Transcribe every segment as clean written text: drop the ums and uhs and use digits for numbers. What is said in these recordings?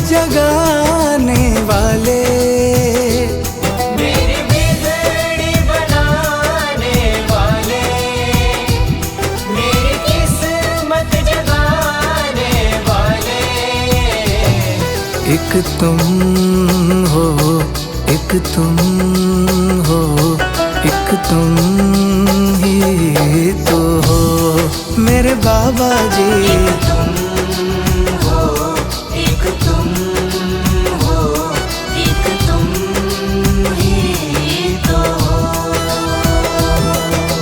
जगाने वाले, मेरी बिगड़ी बनाने वाले, मेरी किस्मत जगाने वाले। एक तुम हो, एक तुम हो, एक तुम ही तो हो मेरे बाबा जी। एक तुम हो, एक तुम हो, एक तुम ही तो हो।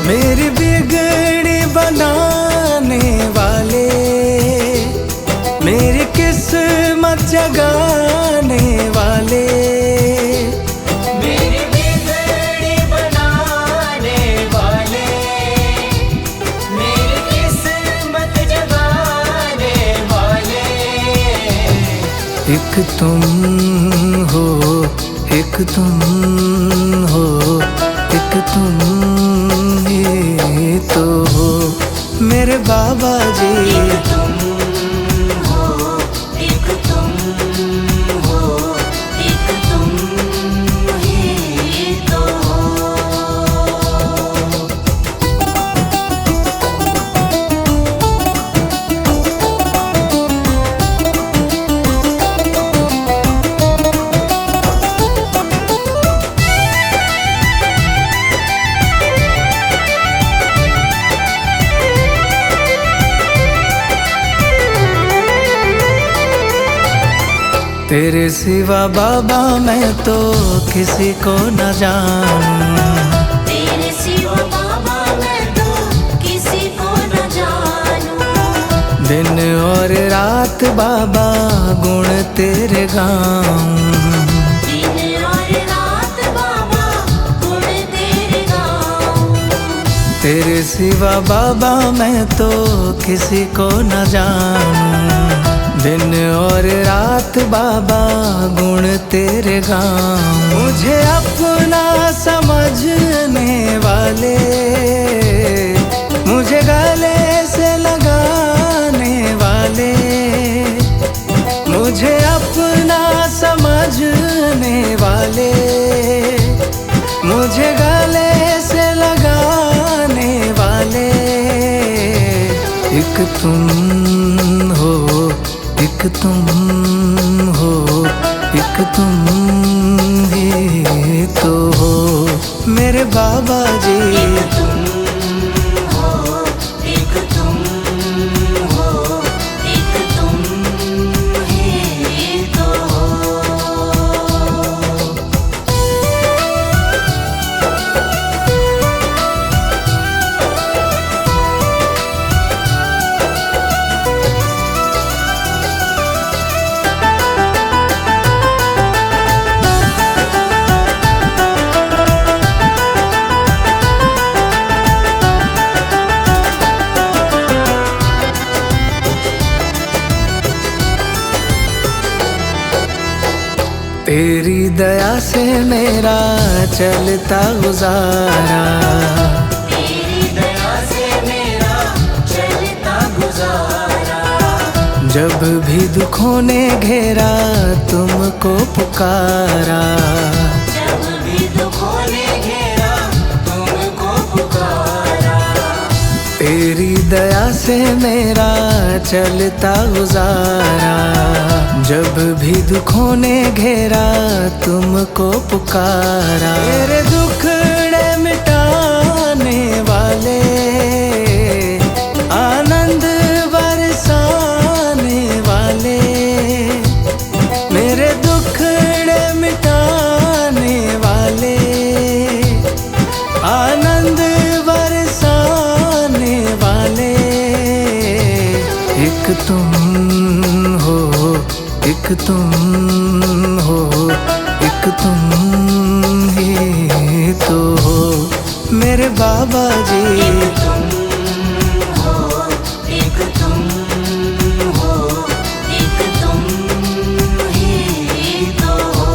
मेरी बिगड़ी बनाने वाले, मेरी किस्मत जगाने वाले, मेरी बिगड़ी बनाने वाले, मेरी किस्मत जगाने वाले। एक तुम हो, एक तुम हो, एक तुम ही तो हो मेरे बाबा जी। एक तुम हो, एक तुम हो, एक तुम ही तो हो। तेरे सिवा बाबा मैं तो किसी को न जानूं, तेरे सिवा बाबा मैं तो किसी को न जानूं। दिन और रात बाबा गुण तेरे गाऊं, दिन और रात बाबा गुण तेरे गाऊं। तेरे सिवा बाबा मैं तो किसी को न जानूं, दिन और रात बाबा गुण तेरे गाऊं। मुझे अपना समझने वाले, मुझे गले से लगाने वाले, मुझे अपना समझने वाले, मुझे गले से लगाने वाले। एक तुम हो, एक तुम हो, एक तुम ही तो हो मेरे बाबा जी। एक तुम हो, एक तुम हो, एक तुम ही तो हो। तेरी दया से मेरा चलता गुजारा, तेरी दया से मेरा चलता गुजारा। जब भी दुखों ने घेरा तुमको पुकारा, जब भी दुखों ने घेरा तुमको पुकारा। तेरी दया से मेरा चलता गुजारा, जब भी दुखों ने घेरा तुमको पुकारा। मेरे दुखड़े मिटाने वाले, आनंद बरसाने वाले, मेरे दुखड़े मिटाने वाले, आनंद बरसाने वाले। एक तुम हो, एक तुम हो, एक तुम ही तो हो मेरे बाबा जी। एक तुम हो, एक तुम हो, एक तुम ही तो हो।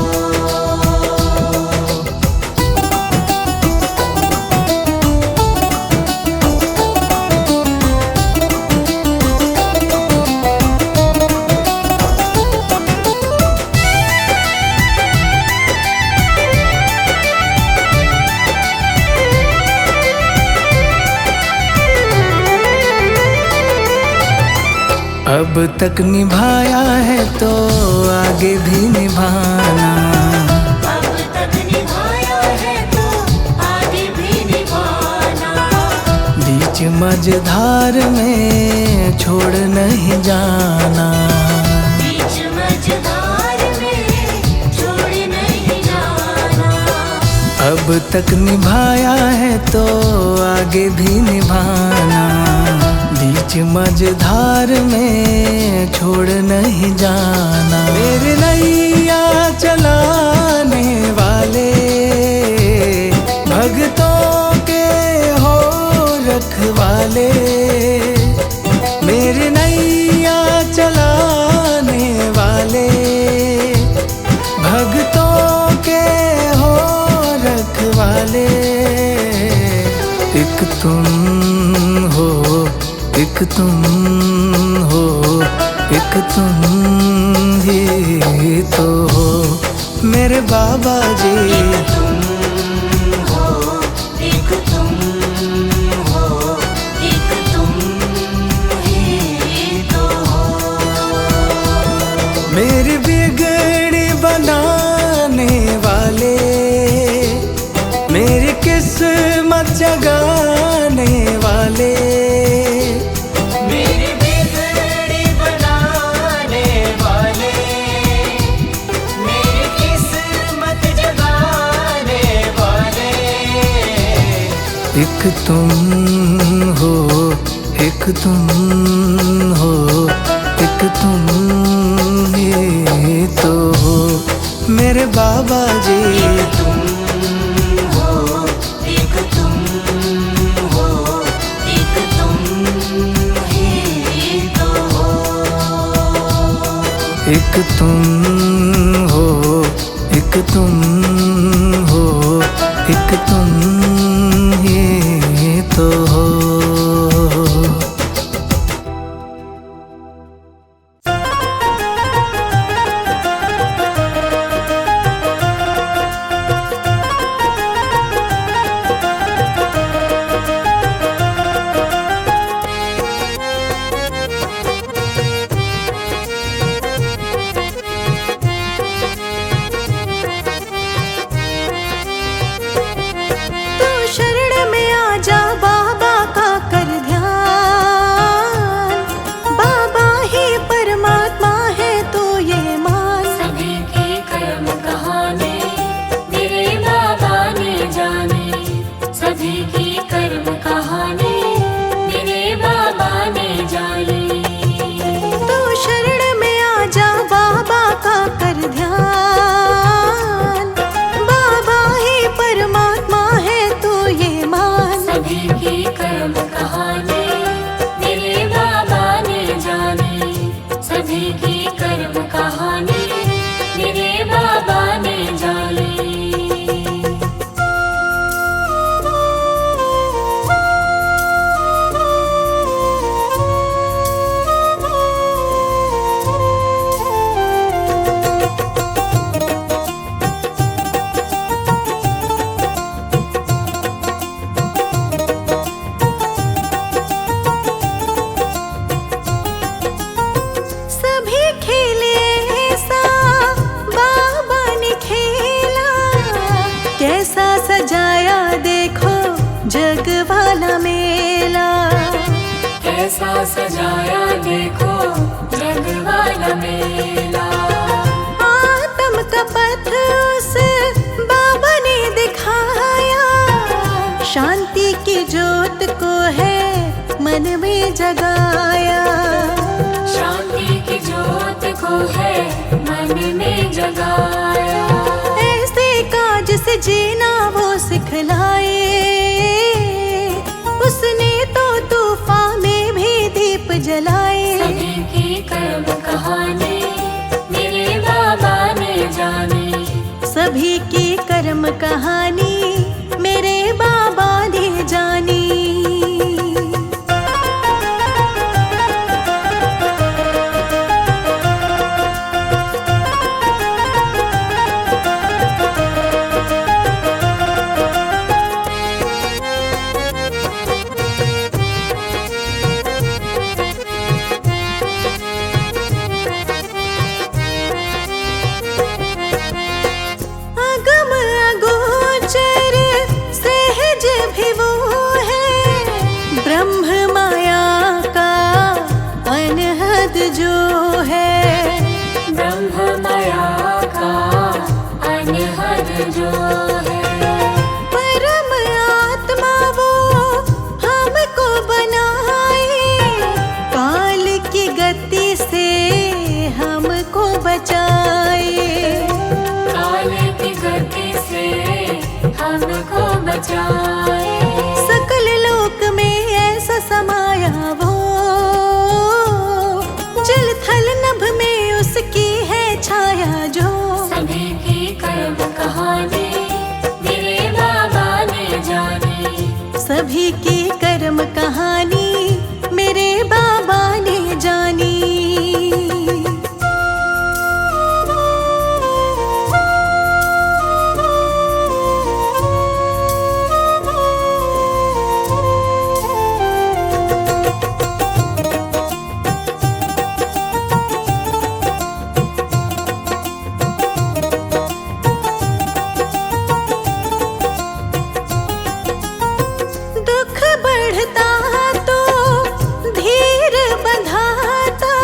अब तक निभाया है तो आगे भी निभाना। अब तक निभाया है तो आगे भी निभाना। बीच मझधार में छोड़ नहीं जाना। बीच मझधार में छोड़ नहीं जाना। अब तक निभाया है तो आगे भी निभाना। बीच मझधार में छोड़ नहीं जाना। मेरे नैया चलाने वाले भक्तों के हो रखवाले। मेरे नैया चलाने वाले भक्तों के हो रखवाले। एक तुम हो, एक तुम हो, एक तुम ही तो हो मेरे बाबा जी। एक तुम हो, एक तुम हो, एक तुम ही तो हो। मेरी बिगड़ी बनाने वाले, मेरी किस्मत जगाने वाले। मेरी बिगड़ी बनाने वाले, मेरी किस्मत जगाने वाले। एक तुम हो, एक तुम हो, एक तुम ही तो हो मेरे बाबा जी। एक तुम हो, एक तुम हो, एक तुम ही तो हो। एक तुम हो, एक तुम हो, एक तुम ही तो हो। कैसा सजाया देखो जग वाला मेला। आत्म का पथ उस बाबा ने दिखाया, शांति की ज्योत को है मन में जगाया। शांति की ज्योत को है मन में जगाया। ऐसे काज से जीना वो सिखलाए, उसने तो तूफान में भी दीप जलाए। सभी की कर्म कहानी मेरे बाबा ने जानी। सभी की कर्म कहानी मेरे बाबा ने जानी। बचाए। सकल लोक में ऐसा समाया वो, जल थल नभ में उसकी है छाया जो। सभी की कर्म कहानी मेरे बाबा ने जानी। सभी की कर्म कहानी मेरे बाबा ने जानी। दुख बढ़ता तो धीर बंधाता,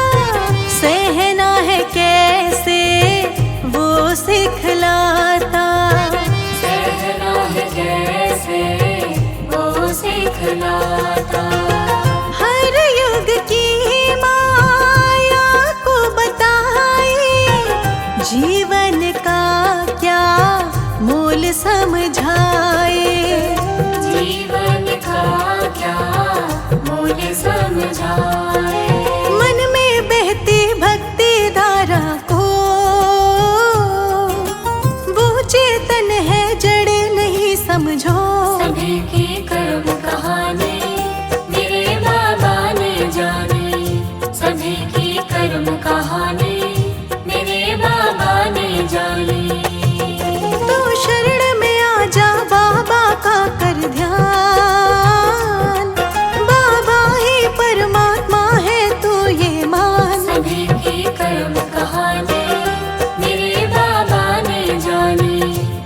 सहना है कैसे वो सिखलाता। सहना है कैसे वो सिखलाता। हर युग की माया को बताए, जीवन का क्या मोल समझाए। जीवन का क्या मोल समझाए। मन में बहती भक्ति धारा को, वो चेतन है जड़ नहीं समझो। सभी की कर्म कहानी मेरे बाबा ने जानी। सभी की कर्म कहानी मेरे बाबा ने जानी। तो शरण में आ जा बाबा का कर ध्यान, बाबा ही परमात्मा है तू ये मान। सभी की कर्म कहानी मेरे बाबा ने जानी।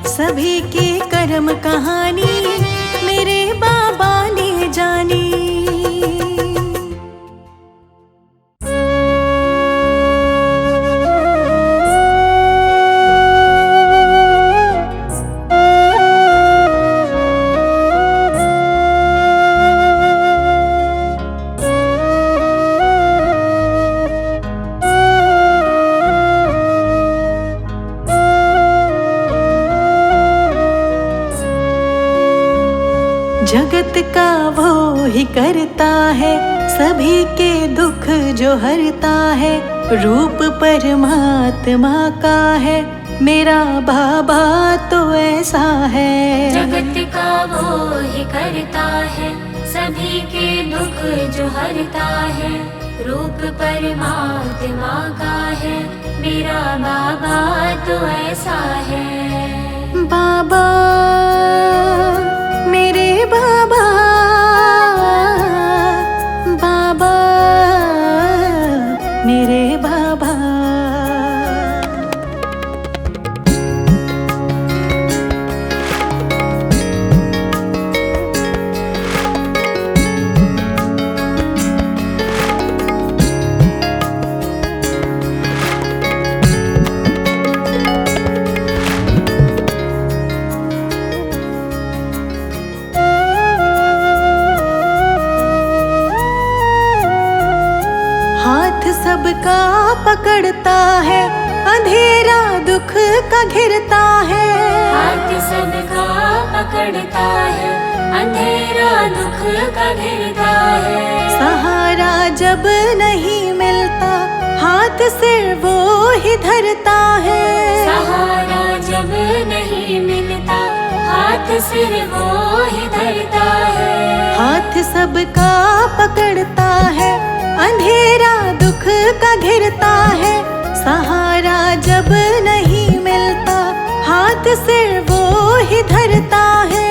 सभी की कर्म कहानी मेरे बाबा ने जानी। जगत का वो ही करता है, सभी के दुख जो हरता है। रूप परमात्मा का है, मेरा बाबा तो ऐसा है। जगत का वो ही करता है, सभी के दुख जो हरता है। रूप परमात्मा का है, मेरा बाबा तो ऐसा है। बाबा मेरे बाबा, बाबा मेरे बाबा। हाथ सबका पकड़ता है, अंधेरा दुख का घिरता है। हाथ सबका पकड़ता है, अंधेरा दुख का घिरता है। सहारा जब नहीं मिलता, हाथ सिर वो ही धरता है। सहारा जब नहीं मिलता, हाथ सिर वो ही धरता है। हाथ सबका पकड़ता है, अंधेरा दुख का घिरता है। सहारा जब नहीं मिलता, हाथ सिर वो ही धरता है।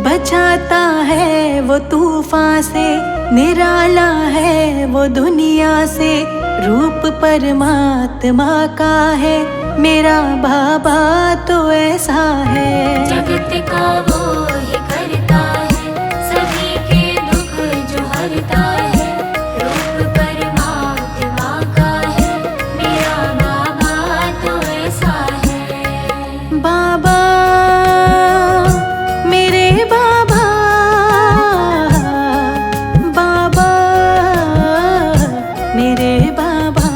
बचाता है वो तूफान से, निराला है वो दुनिया से। रूप परमात्मा का है, मेरा बाबा तो ऐसा है। जगत का वो ही करता है, सभी के दुख जो हरता है। रूप परमात्मा का है, मेरा बाबा तो ऐसा है। बाबा मेरे बाबा, बाबा मेरे बाबा।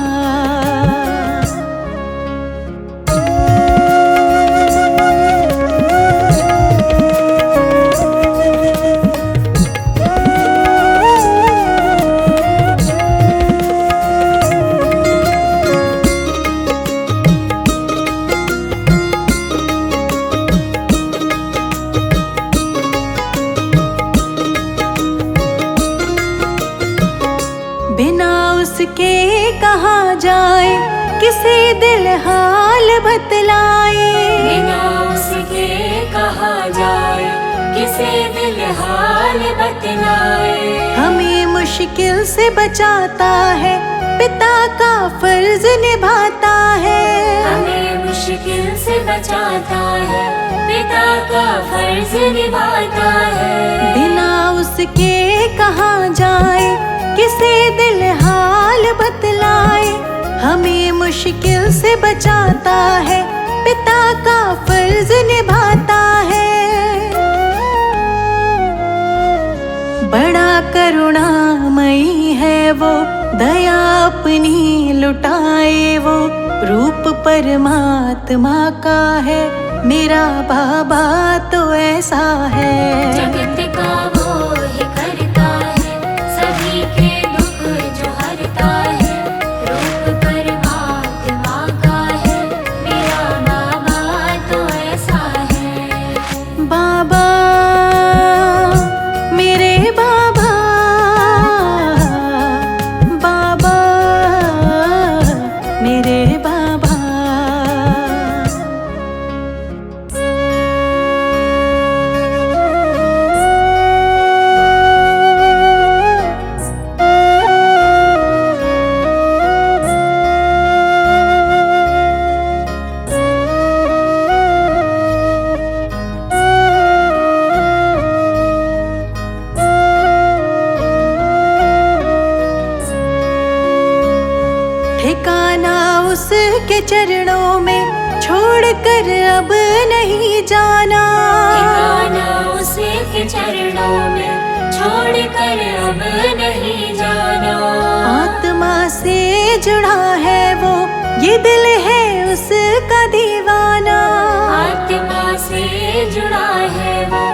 उसके कहाँ जाए, किसे दिल हाल बतलाए। बिना उसके कहाँ जाए, किसे दिल हाल बतलाए। हमें मुश्किल से बचाता है, पिता का फर्ज निभाता है। हमें मुश्किल से बचाता है, पिता का फर्ज निभाता है। बिना उसके कहाँ जाए, किसे दिल हाल बतलाए। हमें मुश्किल से बचाता है, पिता का फर्ज निभाता है। बड़ा करुणामयी है वो, दया अपनी लुटाए वो। रूप परमात्मा का है, मेरा बाबा तो ऐसा है। जगत का वो ही करता है, सभी के दुख जो हरता है। रूप परमात्मा का है, मेरा बाबा तो ऐसा है। बाबा मेरे बाबा, बाबा मेरे बाबा। ठिकाना उसके चरणों में, छोड़कर अब नहीं जाना। ठिकाना उसके चरणों में, छोड़कर अब नहीं जाना। आत्मा से जुड़ा है वो, ये दिल है उसका दीवाना। आत्मा से जुड़ा है वो,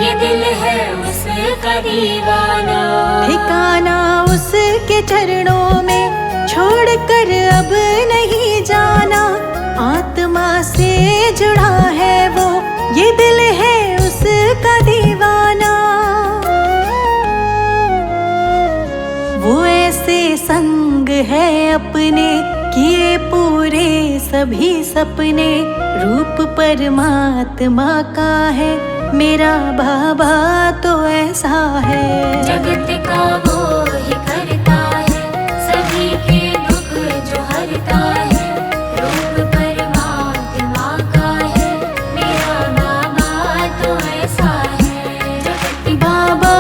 ये दिल है उसका दीवाना। ठिकाना उसके चरणों में, छोड़कर अब नहीं जाना। आत्मा से जुड़ा है वो, ये दिल है उसका दीवाना। वो ऐसे संग है अपने, किए पूरे सभी सपने। रूप परमात्मा का है, मेरा बाबा तो ऐसा है। जगत का वो ही करता है, सभी के दुख जो हरता है। रूप परमात्मा का है, मेरा बाबा तो ऐसा है। जगत बाबा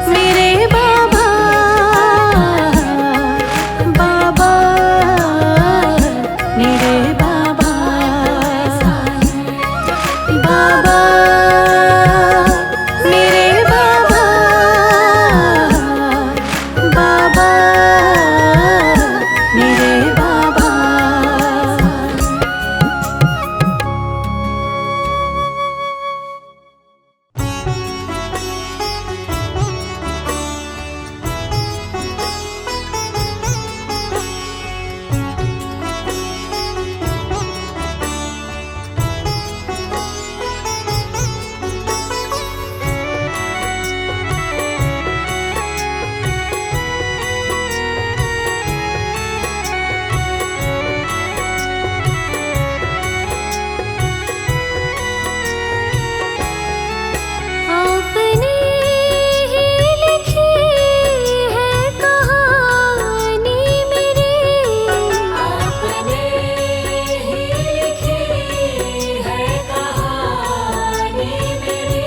मेरे बाबा, बाबा मेरे बाबा। बाबा मेरे बाबा, बाबा मेरे बाबा। आपने ही लिखी है कहानी मेरी। आपने ही लिखी है कहानी मेरी।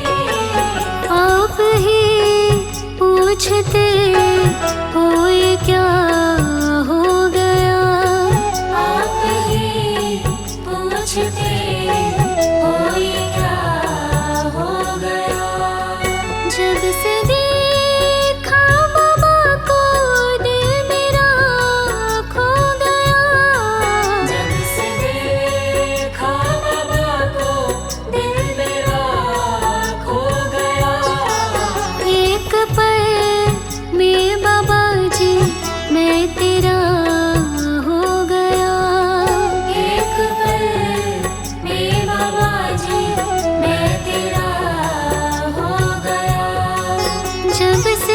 आप ही पूछते हो ये क्या हो गया। आप ही पूछते हो ये क्या हो गया। जब से देखा बाबा को, दिल मेरा खो गया। जब से देखा बाबा को, दिल मेरा खो गया। एक पल में बाबा जी मैं तेरा हो गया। एक पल में बाबा जी मैं तेरा हो गया। जब से